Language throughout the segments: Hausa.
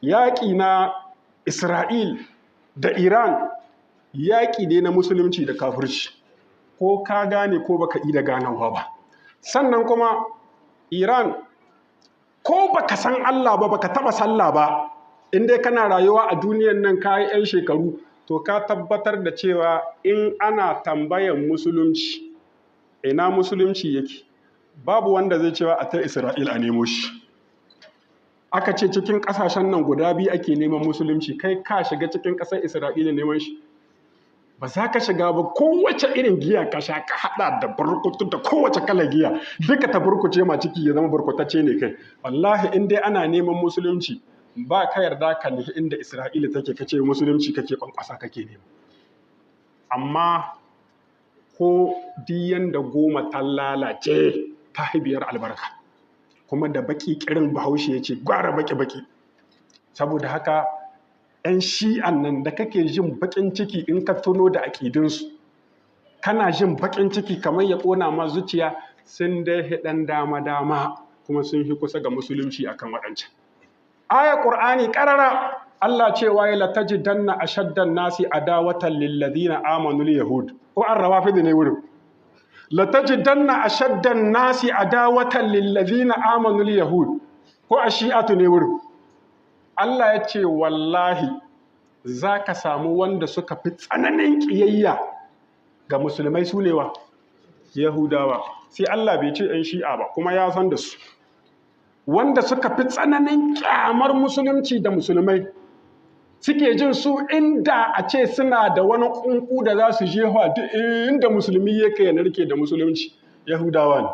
yaƙi na Isra'il da Iran yaƙi ne na musulunci da kafirci, ko ka gane ko baka yi da ganawa ba. Sannan kuma Iran, ko baka san Allah ba, baka taɓa sallah ba, in dai kana rayuwa a duniyan nan ka yi 'yan shekaru, to ka tabbatar da cewa in ana tambayan musulunci, ina musulunci yake, babu wanda zai cewa a ta Isra'il a nemo shi. Aka ce cikin ƙasashen nan guda biyu ake neman musulunci, kai ka shiga cikin ƙasar Isra'ila neman shi? Ba za ka shiga ba. Kowace irin giya ka sha, ka haɗa da burkutu da kowace kalar giya, duka ta burkuce ma ciki ya zama burkutacce ne kai. Wallahi in dai ana neman musulunci, ba ka yarda ka nufi inda Isra'ila take kace musulunci kake kwankwasa kake nema. Amma ko diyan da goma ta lalace ta biyar albarka, kuma da baki kirin Bahaushe ya ce gwara baki. Saboda haka 'yan shi'an nan da kake jin bakin ciki in ka tuno da aƙidinsu, kana jin bakin ciki kamar ya ƙona ma zuciya, sun dai hidan dama kuma sun yi kusa ga musulunci akan waɗancan. Ayar Qur'ani ƙarara Allah cewa ya latajidanna ashaddan nasi adawatan lil ladina amanu yahud, ko an rawafid ne wurin. Latajidanna ashaddan nasi adawatan lil ladina amanu yahud, ko ashi'atu ne wurin. Allah ya ce wallahi za ka samu wanda suka fi tsananin ƙiyayya ga musulmai su ne wa Yahudawa. Sai Allah bai ce 'yan shi'a ba, kuma ya san da su. Wanda suka fi tsananin ƙyamar musulunci da musulmai, suke jin su inda a ce suna da wani ƙunƙu da za su jefa duk inda musulmi yake ya narke da musulunci, Yahudawa ne.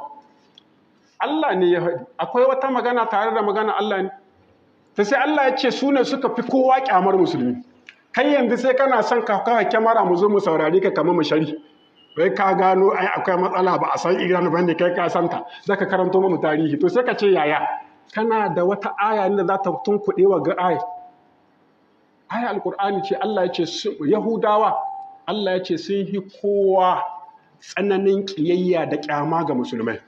Allah ne ya faɗi. Akwai wata magana tare da magana Allah ne. Ta sai Allah ya ce su ne suka fi kowa ƙyamar musulmi. Kai yanzu sai kana son ka kawo kyamara mu zo mu saurari ka kama mu shari. Wai ka gano ai akwai matsala ba a san Iran ba ne, kai ka santa, zaka karanto mu tarihi. To sai ka ce yaya? Kana da wata aya ne da za ta tunkuɗe wa ga aya. Aya Alƙur'ani ce Allah ya ce Yahudawa, Allah ya ce sun yi kowa tsananin ƙiyayya da ƙyama ga musulmai.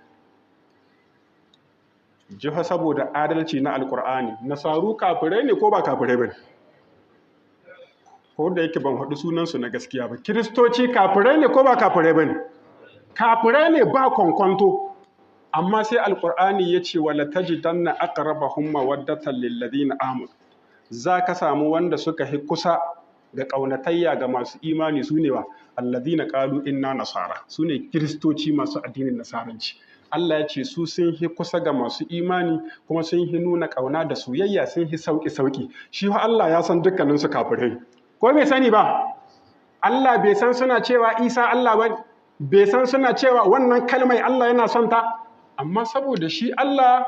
Jiha saboda adalci na Alƙur'ani, nasaru kafirai ne ko ba kafirai ba ne? Ko da yake ban haɗu sunansu na gaskiya ba. Kiristoci kafirai ne ko ba kafirai ba ne? Kafirai ne ba kwankwanto. Amma sai Alƙur'ani ya ce wala tajidanna aqrabahum mawaddatan lil ladina amanu. Za ka samu wanda suka hi kusa ga ƙaunatayya ga masu imani su ne wa alladina qalu inna nasara, su ne kiristoci masu addinin nasaranci. Allah ya ce su sun hi kusa ga masu imani kuma sun hi nuna ƙauna da soyayya, sun hi sauƙi. Shi Allah ya san dukkaninsu kafirai. Ko bai sani ba? Allah bai san suna cewa Isa Allah ba, bai san suna cewa wannan kalmai Allah yana son ta, amma saboda shi Allah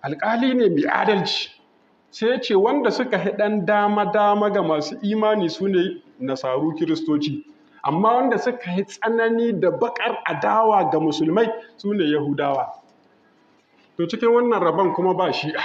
alƙali ne mai adalci, sai ya ce wanda suka hidan dama ga masu imani su ne nasaru kiristoci, amma wanda suka yi tsanani da bakar adawa ga musulmai su ne Yahudawa. To cikin wannan rabon kuma ba shi'a.